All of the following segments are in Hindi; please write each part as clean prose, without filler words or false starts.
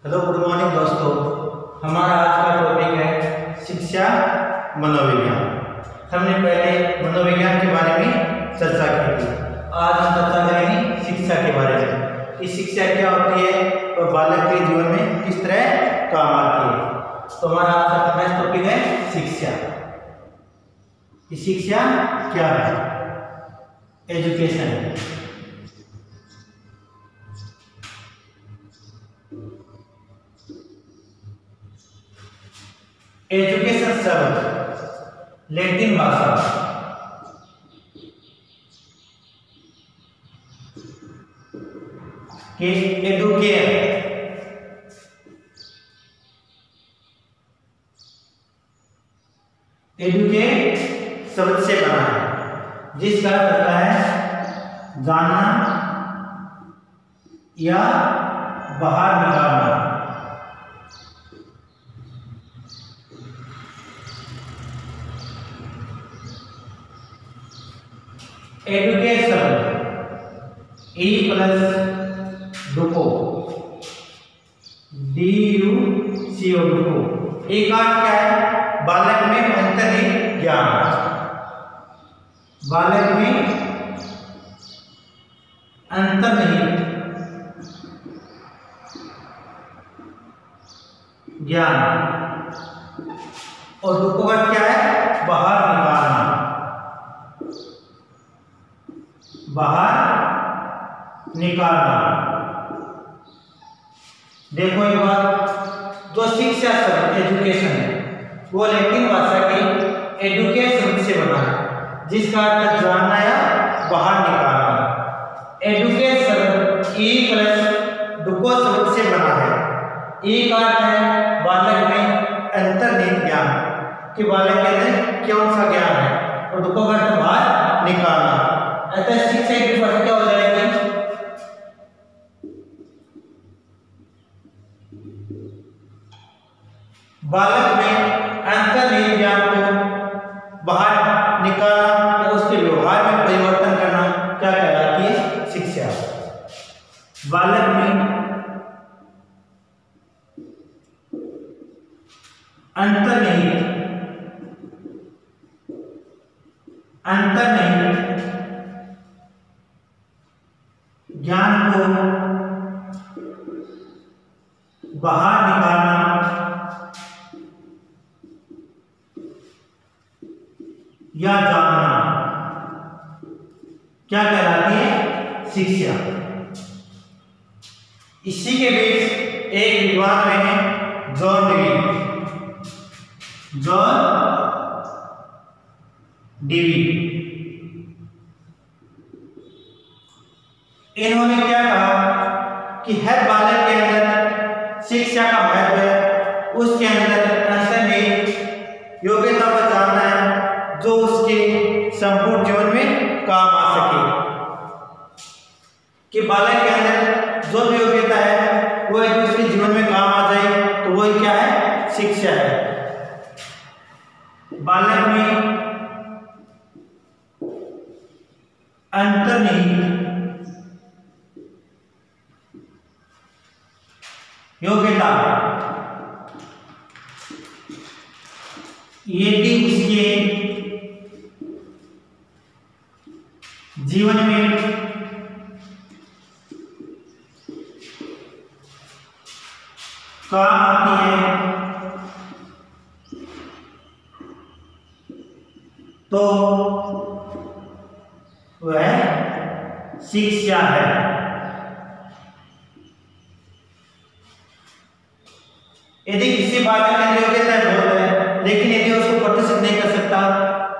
हेलो गुड मॉर्निंग दोस्तों। हमारा आज का टॉपिक है शिक्षा मनोविज्ञान। हमने पहले मनोविज्ञान के बारे में चर्चा की थी। आज हम चर्चा करेंगे शिक्षा के बारे में कि शिक्षा क्या होती है और बालक के जीवन में किस तरह काम आती है। तो हमारा आज का फर्स्ट टॉपिक है शिक्षा। शिक्षा क्या है? एजुकेशन। एजुकेशन शब्द लैटिन भाषा के एडुकेयर शब्द से बना है, जिसका अर्थ होता है जानना या बाहर निकालना। Education E plus duco DUCO duco. एक अर्थ क्या है? बालक में अंतर्निहित ज्ञान। बालक में अंतर्निहित ज्ञान। और डुको का क्या है? बाहर निकालना। बाहर निकालना। देखो एक बार, जो शिक्षा शब्द एजुकेशन है वो लैटिन भाषा के एडुकेशन से बना है, जिसका अर्थ जानना या बाहर निकालना। एडुकेशन ई प्लस डुको शब्द से बना है। ई का अर्थ है बालक में अंतर्निहित ज्ञान, कि बालक के अंदर कौन सा ज्ञान है, और डुको का अर्थ बाहर निकालना। अतः शिक्षा की परिभाषा क्या हो जाएगी? बालक में अंतर्निहित ज्ञान को बाहर निकालना या उसके व्यवहार में परिवर्तन करना क्या कहलाती है? शिक्षा। बालक में अंतर्निहित ज्ञान को बाहर निकालना या जानना क्या कहलाती है? शिक्षा। इसी के बीच एक विद्वान रहे हैं जॉन डीवी। इन्होंने क्या कहा कि हर बालक के अंदर शिक्षा का महत्व है। उसके अंदर अंतर्निहित योग्यता को जानना है जो उसके संपूर्ण जीवन में काम आ सके। कि बालक के अंदर जो भी योग्यता है वो यदि उसके जीवन में काम आ जाए तो वही क्या है? शिक्षा है। बालक में अंतर्निहित योग्यता यदि उसके जीवन में काम आती है तो वह शिक्षा है। यदि किसी बालक की योग्यता बहुत है लेकिन यदि उसको प्रदर्शित नहीं कर सकता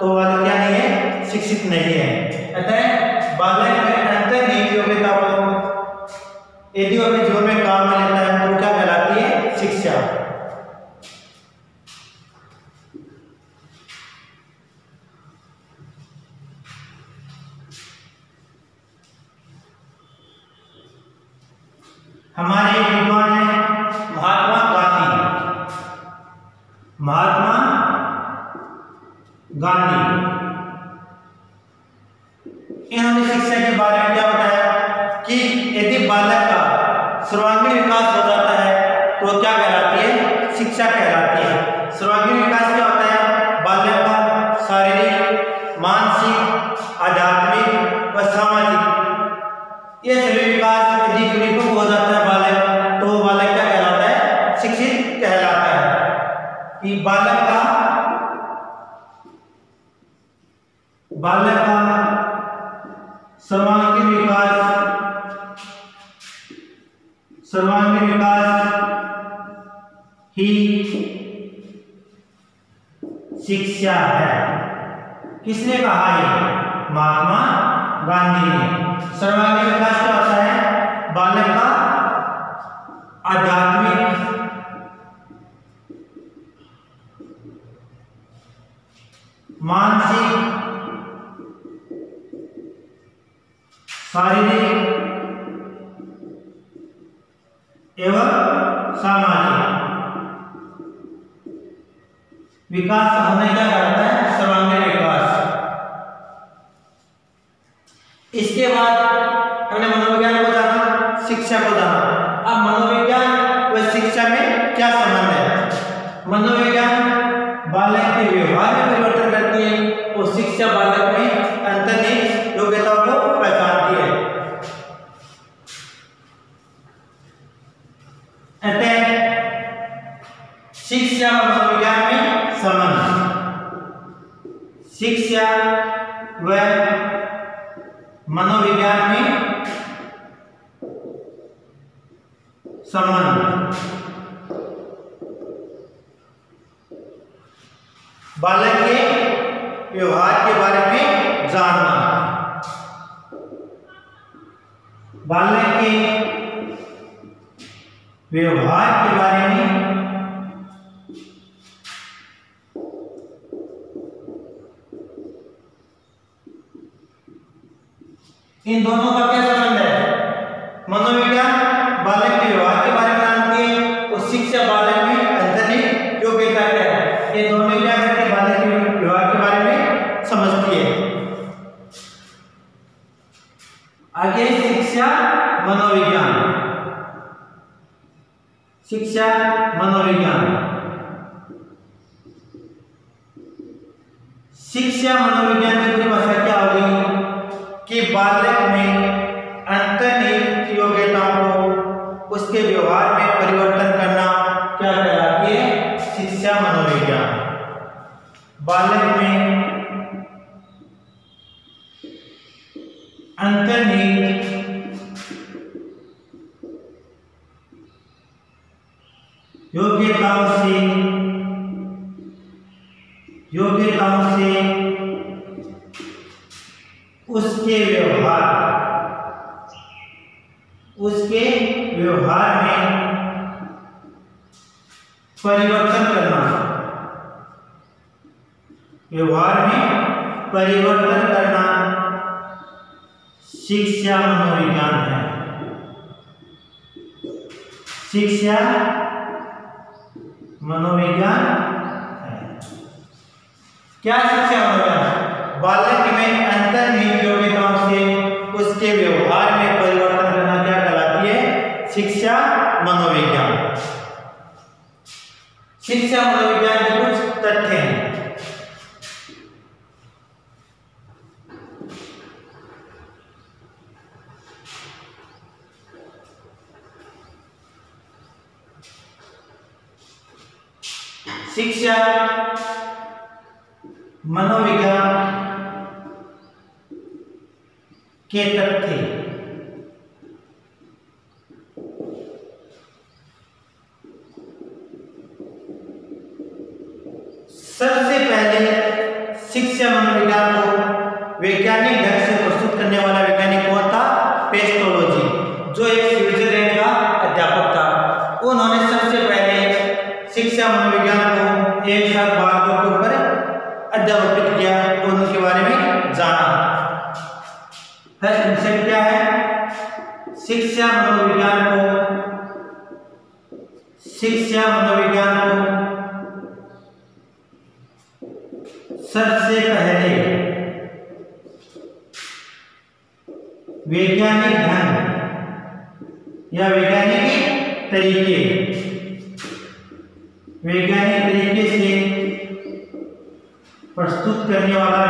तो वह क्या नहीं है? शिक्षित नहीं है। अतः बालक में अंतर्निहित योग्यता को यदि वो अपने जीवन में काम में लेता है तो क्या कहलाती है? शिक्षा। हमारे एक विद्वान है महात्मा गांधी। इन्होंने शिक्षा के बारे में क्या बताया कि यदि बालक का सर्वांगीण विकास हो जाता है वो क्या कहलाती है? शिक्षा कहलाती है। सर्वांगीण विकास क्या होता है? बालक का शारीरिक, मानसिक, आध्यात्मिक व सामाजिक ये सभी विकास यदि परिपक्व हो जाता है बालक, तो वो बालक क्या कहलाता है? शिक्षित कहलाता है। कि बालक का सर्वांगीण विकास ही शिक्षा है। किसने कहा ये? महात्मा गांधी ने। सर्वांगीण विकास क्या होता है? बालक का आध्यात्मिक, मानसिक, शारीरिक एवं सामाजिक विकास हमें क्या कहता है? सर्वांगीण विकास। इसके बाद हमने मनोविज्ञान को जाना, शिक्षा को जाना। अब मनोविज्ञान व शिक्षा में क्या संबंध है? मनोविज्ञान बालक के व्यवहार में परिवर्तन करती है और शिक्षा बालक में अंतर्निहित योग्यताओं को पहचानती है। अतः शिक्षा और मनोविज्ञान में संबंध। शिक्षा व मनोविज्ञान में संबंध। बालक के व्यवहार के बारे में जानना, बालक के व्यवहार के बारे में इन दोनों का क्या संबंध है? मनोविज्ञान बालक के व्यवहार के बारे में जानती है और शिक्षा बालक में अंतर्निहित योग्यता क्या है, ये दोनों क्या करते हैं? बालक के व्यवहार के बारे में समझती है। आगे शिक्षा मनोविज्ञान। शिक्षा मनोविज्ञान। शिक्षा मनोविज्ञान की परिभाषा क्या होगी? कि बालक में अंतर्निहित योग्यताओं को उसके व्यवहार में परिवर्तन करना क्या कहलाती है? शिक्षा मनोविज्ञान। बालक में अंतर्निहित योग्यताओं से उसके व्यवहार में परिवर्तन करना, व्यवहार में परिवर्तन करना शिक्षा मनोविज्ञान है। शिक्षा मनोविज्ञान है। क्या शिक्षा मनोविज्ञान? बालक में अंतर्निहित योग्यताओं से उसके व्यवहार में परिवर्तन करना क्या कहलाती है? शिक्षा मनोविज्ञान। शिक्षा मनोविज्ञान के कुछ तथ्य हैं। शिक्षा मनोविज्ञान के तथ्य। सबसे पहले शिक्षा मनोविज्ञान को वैज्ञानिक ढंग से प्रस्तुत करने वाला वैज्ञानिक कौन था? पेस्टोलॉजी, जो एक स्विट्जरलैंड का अध्यापक था। उन्होंने सबसे पहले शिक्षा मनोविज्ञान को एक साथ बालकों के ऊपर अध्यापित किया और उनके बारे में जाना। फर्स्ट कंसेप्ट क्या है? शिक्षा मनोविज्ञान को सबसे पहले वैज्ञानिक ढंग या वैज्ञानिक तरीके वैज्ञानिक तरीके से प्रस्तुत करने वाला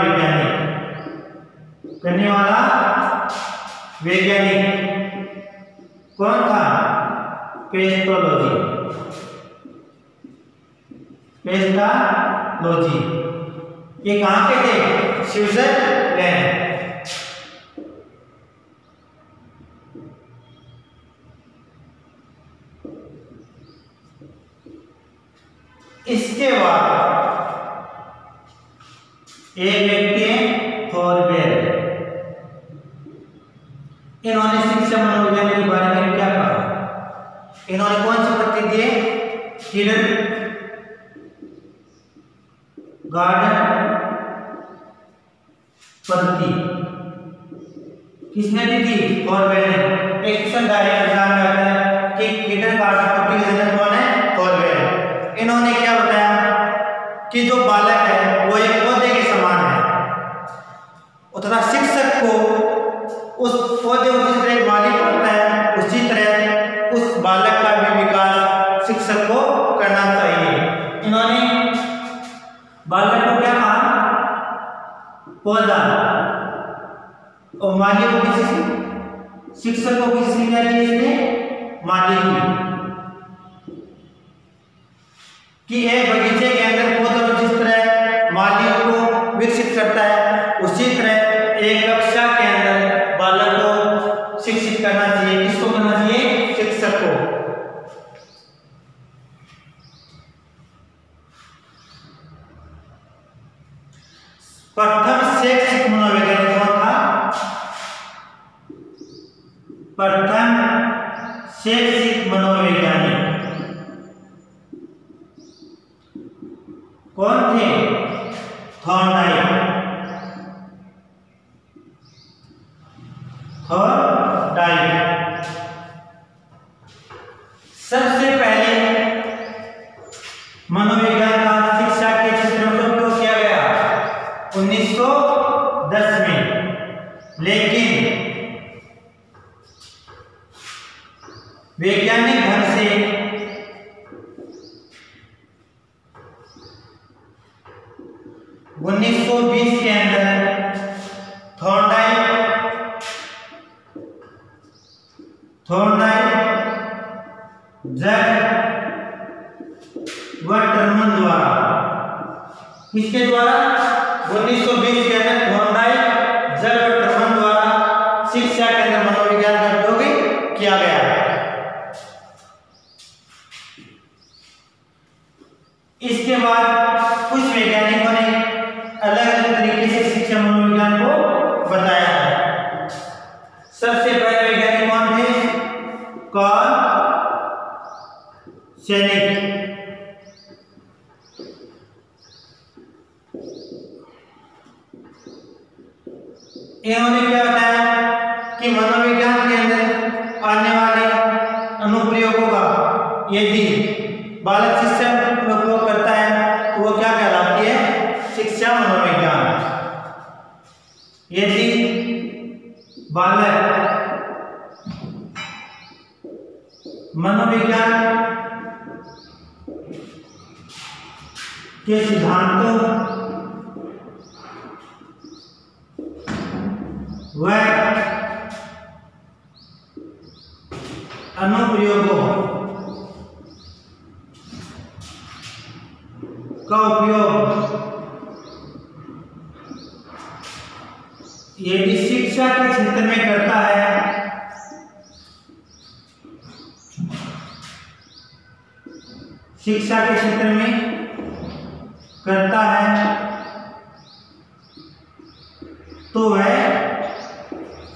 वैज्ञानिक कौन था? पेस्टोलॉजी। ये कहाँ के थे? स्विट्जरलैंड। इसके बाद एक व्यक्ति है थॉरबेर। इन्होंने शिक्षा मनोविज्ञान के बारे में क्या कहा? इन्होंने कौन सी पत्ती दी? हिडन गार्डन पत्ती। किसने दी थी? थॉरबेर ने। एक क्वेश्चन डायरेक्ट एग्जाम में आता है कि हिडन गार्डन पत्ती के जनक कौन है? थॉरबेर। इन्होंने क्या बताया कि जो बालक है वो एक पौधे के समान है, तथा शिक्षक को उस पौधे को जिस तरह माली पड़ता है उसी तरह उस बालक का भी विकास शिक्षक को करना चाहिए। इन्होंने बालक को क्या कहा? पौधा। और माली को किसी शिक्षक को किसी संज्ञा दी इसने? माली कि एक बगीचे के अंदर पौधों को जिस तरह माली को विकसित करता है उसी तरह एक कक्षा के अंदर बालक को शिक्षित करना चाहिए। किसको करना चाहिए? शिक्षक को। प्रथम शैक्षिक मनोवैज्ञानिक कौन था? प्रथम शैक्षिक मनोवैज्ञानिक कौन थे? थॉर्नडाइक। सबसे पहले मनोविज्ञान का शिक्षा के क्षेत्र में उपयोग किया गया 1910 में, लेकिन वैज्ञानिक ढंग से 1920 के अंदर थॉर्नडाइक जग व टर्मन द्वारा, किसके द्वारा? 1920 के अंदर थॉर्नडाइक जग व टर्मन द्वारा शिक्षा के अंदर मनोविज्ञान का उपयोग किया गया। इसके बाद कुछ वैज्ञानिकों ने अलग अलग तरीके से शिक्षा मनोविज्ञान को बताया है। सबसे पहले वैज्ञानिक कौन थे? कार्ल सेनिक। इन्होंने क्या बताया कि मनोविज्ञान के अंदर आने वाले अनुप्रयोगों का यदि बालक शिक्षा में उपयोग करता है तो वो क्या कहलाती है? शिक्षा मनोविज्ञान। यदि बालक मनोविज्ञान के सिद्धांतों व अनुप्रयोगों का उपयोग यदि शिक्षा के क्षेत्र में करता है तो वह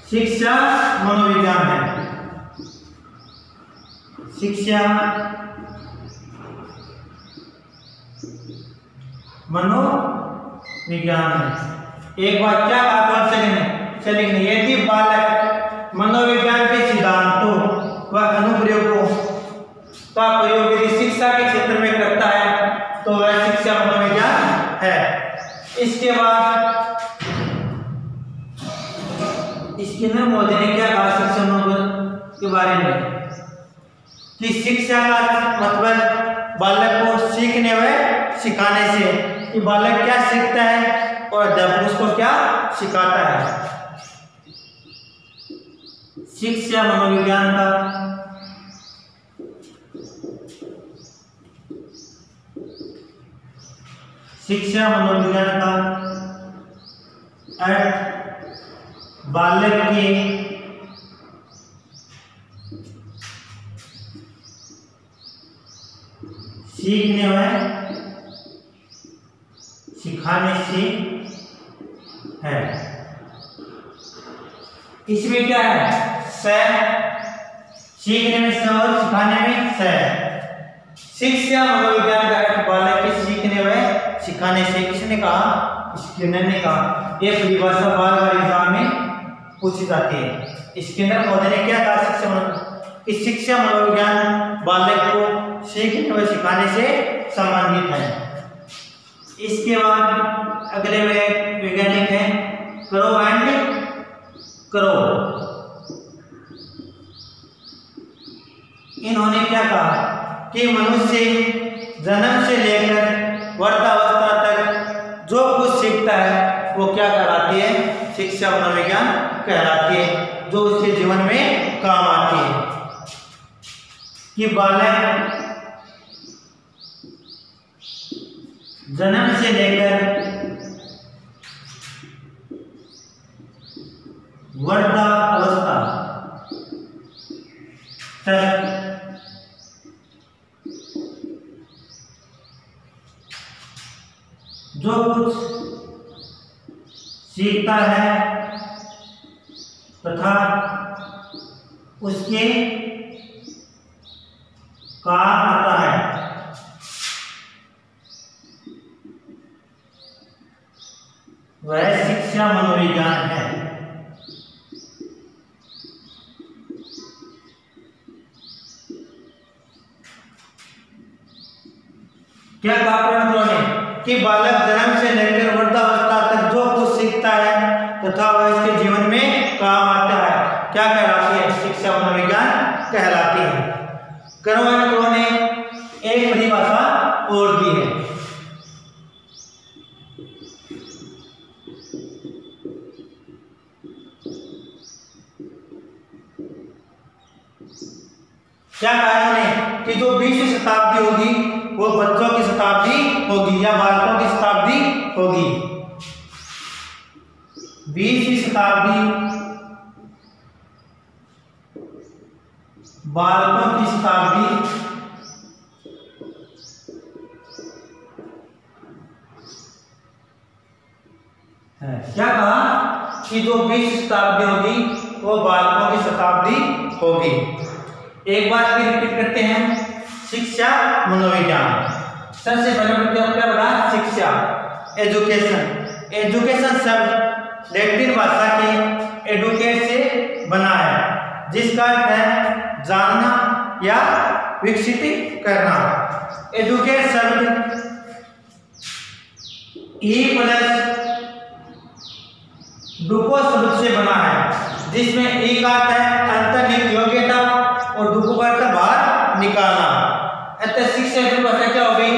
शिक्षा मनोविज्ञान है। शिक्षा मनोविज्ञान है। एक बात क्या कहा चलेंगे, यदि बालक मनोविज्ञान के सिद्धांतों व अनुप्रयोगों का प्रयोग यदि शिक्षा के क्षेत्र में करता है तो वह शिक्षा मनोविज्ञान है। इसके बाद स्किनर महोदय ने क्या कहा शिक्षा मनोविज्ञान के बारे में कि शिक्षा का मतलब बालक को सीखने व सिखाने से, कि बालक क्या सीखता है और अध्यापक उसको क्या सिखाता है। शिक्षा मनोविज्ञान का अर्थ बालक के सीखने व सिखाने से है। इसमें क्या है? स, सीखने में स और सिखाने में स। शिक्षा मनोविज्ञान का अर्थ बालक के सीखने व सिखाने से। किसने कहा? स्किनर ने कहा। यह परिभाषा बार बार एग्जाम में पूछी जाती है। स्किनर महोदय ने क्या कहा? शिक्षा मनोविज्ञान बालक को सीखने व सिखाने से संबंधित है। इसके बाद अगले वैज्ञानिक हैं क्रो एंड क्रो। इन्होंने क्या कहा कि मनुष्य जन्म से लेकर वृद्धावस्था तक जो कुछ सीखता है वो क्या कहलाती है? शिक्षा मनोविज्ञान कहलाती है, जो उसके जीवन में काम आती है। कि बालक जन्म से लेकर वृद्धावस्था तक जो कुछ सीखता है तथा उसके काम आता है, वह शिक्षा मनोविज्ञान है। क्या कहा ने कि बालक जन्म से लेकर वृद्धावस्था तक जो कुछ सीखता है तथा वह इसके जीवन में काम आता है, क्या कहलाती है? शिक्षा मनोविज्ञान कहलाती है। कर्मकांड ने एक परिभाषा और दी है। क्या कहा उन्होंने कि जो 20वीं शताब्दी होगी वो बच्चों की शताब्दी होगी या बालकों की शताब्दी होगी। 20वीं शताब्दी बालकों की शताब्दी है। क्या कहा कि जो 20वीं शताब्दी होगी वो बालकों की शताब्दी होगी। एक बार फिर रिपीट करते हैं। शिक्षा मनोविज्ञान, सबसे पहले क्या बता? शिक्षा, एजुकेशन। एजुकेशन शब्द लैटिन भाषा के एडुकेट से बना है, जिसका अर्थ है जानना या विकसित करना। एडुकेट शब्द ई प्लस डुको शब्द से बना है, जिसमें ई का अर्थ है अंतर्निहित योग्यता और डुको का अर्थ बाहर निकालना। अतः शिक्षा परिभाषा क्या हो गई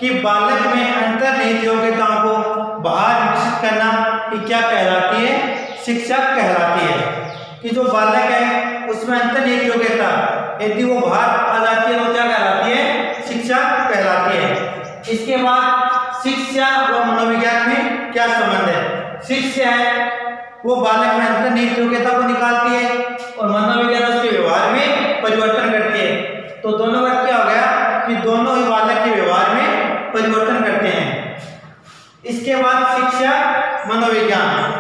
कि बालक में अंतर्निहित योग्यताओं को बाहर विकसित करना कि क्या कहलाती है? शिक्षा कहलाती है। कि जो बालक है उसमें अंतर्निहित योग्यता यदि वो बाहर आ जाती है तो क्या कहलाती है? शिक्षा कहलाती है। इसके बाद शिक्षा व मनोविज्ञान में क्या संबंध है? शिक्षा है वो बालक में अंतर्निहित योग्यता को निकालती है और मनोविज्ञान उसके व्यवहार में परिवर्तन करती है। तो दोनों का क्या हो गया कि दोनों ही बालक के व्यवहार में परिवर्तन करते हैं। इसके बाद शिक्षा मनोविज्ञान।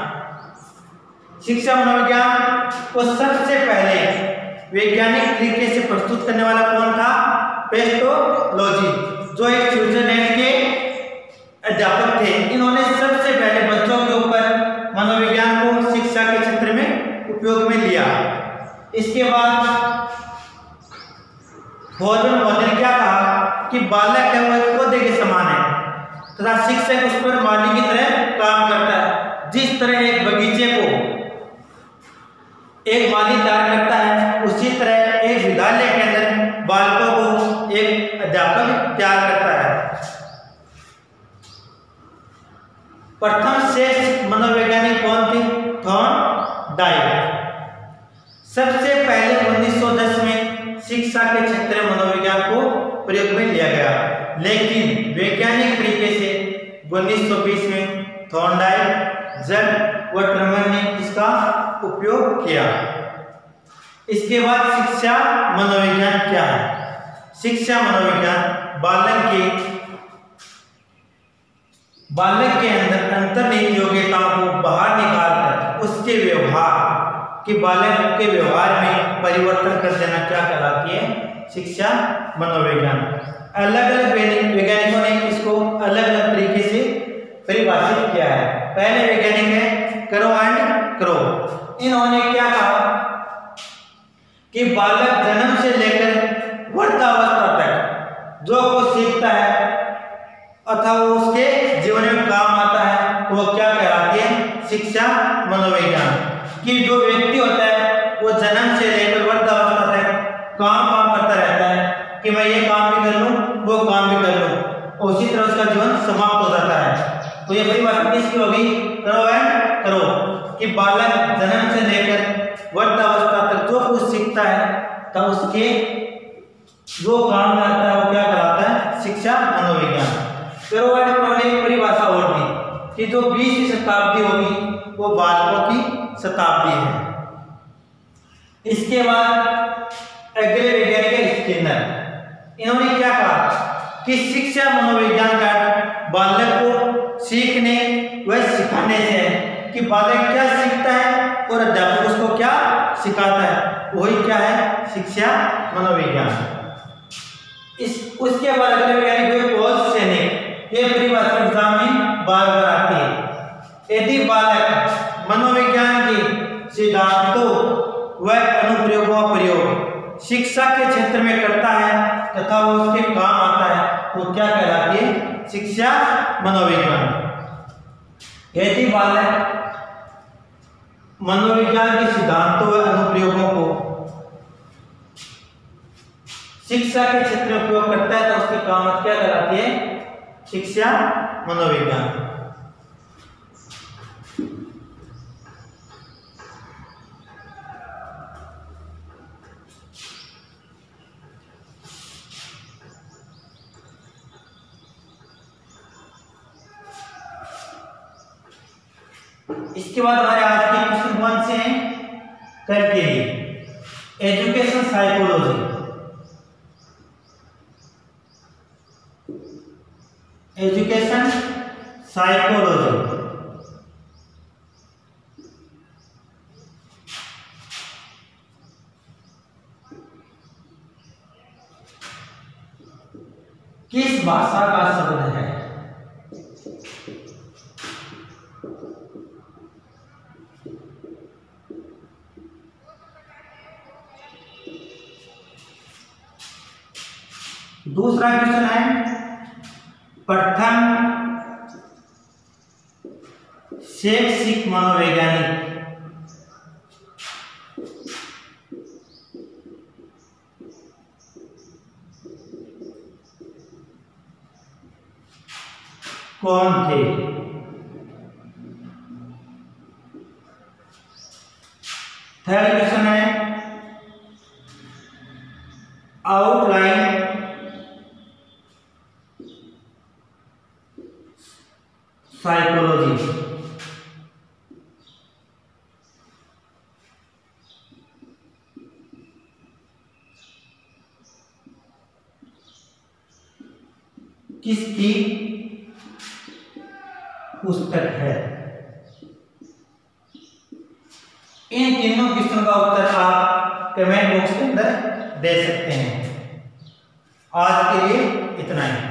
शिक्षा मनोविज्ञान को सबसे पहले वैज्ञानिक तरीके से प्रस्तुत करने वाला कौन था? पेस्टोलॉजी, जो एक स्विट्जरलैंड के अध्यापक थे। इन्होंने सबसे पहले बच्चों के ऊपर मनोविज्ञान को शिक्षा के क्षेत्र में उपयोग में लिया। इसके बाद महोदय ने क्या कहा कि बालक है वो एक पौधे के समान है तथा शिक्षक उस पर माली की तरह काम करता है। जिस तरह एक बगीचे को एक माली तैयार करता है, उसी तरह एक विद्यालय के अंदर बालकों को एक अध्यापक प्रथम सेक्स मनोवैज्ञानिक कौन थे? थॉर्नडाइक। सबसे पहले 1910 में शिक्षा के क्षेत्र में मनोविज्ञान को प्रयोग में लिया गया, लेकिन वैज्ञानिक तरीके से 1920 में थॉर्नडाइक, जग व टर्मर ने इसका उपयोग किया। इसके बाद शिक्षा मनोविज्ञान क्या है? शिक्षा मनोविज्ञान बालक के अंदर अंतर्निहित योग्यताओं को बाहर निकालकर उसके व्यवहार के बालक के व्यवहार में परिवर्तन कर देना क्या कहलाती है? शिक्षा मनोविज्ञान। अलग अलग वैज्ञानिकों ने इसको अलग अलग तरीके से परिभाषित किया है। पहले वैज्ञानिक है करो एंड क्रो। इन्होंने क्या कहा कि बालक जन्म से लेकर वृद्धावस्था तक जो कुछ सीखता है अथवा वो उसके जीवन में काम आता है वो क्या कहलाती है? शिक्षा मनोविज्ञान। कि जो व्यक्ति होता है वो जन्म से लेकर वृद्धावस्था तक काम करता रहता है कि मैं ये काम भी कर लूं वो काम भी कर लूं, उसी तरह उसका जीवन समाप्त हो जाता है। तो ये परिभाषा किसकी होगी? करो एंड करो। कि बालक जन्म से लेकर वृद्धावस्था तक जो कुछ सीखता है तो उसके जो काम में आता है वो क्या कहलाता है? शिक्षा मनोविज्ञान। करो एंड करो ने एक परिभाषा और दी कि जो 20वीं शताब्दी होगी वो बालकों की शताब्दी है। इसके बाद अगले वैज्ञानिक स्किनर, इन्होंने क्या कहा कि शिक्षा मनोविज्ञान का बालक को सीखने व सिखाने से है कि बालक क्या सीखता है और अध्यापक उसको क्या सिखाता है, वही क्या है? शिक्षा मनोविज्ञान। उसके बाद अगले वैज्ञानिक पॉल सेनेक। ये परिभाषा एग्जाम में बार बार आती है। यदि बालक मनोविज्ञान के सिद्धांतों व अनुप्रयोगों का प्रयोग शिक्षा के क्षेत्र में करता है तथा वो उसके काम आता है तो क्या कहलाती है? शिक्षा मनोविज्ञान। यदि बालक मनोविज्ञान के सिद्धांतों व अनुप्रयोगों को शिक्षा के क्षेत्र में उपयोग करता है तो उसकी काम क्या कहलाती है? शिक्षा मनोविज्ञान। इसके बाद हमारे आज के क्वेश्चन कौन से हैं? कल के लिए एजुकेशन साइकोलॉजी। एजुकेशन साइकोलॉजी किस भाषा का शब्द है? दूसरा क्वेश्चन है प्रथम शैक्षिक मनोवैज्ञानिक कौन थे? थर्ड क्वेश्चन है आउटलाइन साइकोलॉजी। किसकी पुस्तक है? इन तीनों क्वेश्चन का उत्तर आप कमेंट बॉक्स के अंदर दे सकते हैं। आज के लिए इतना ही।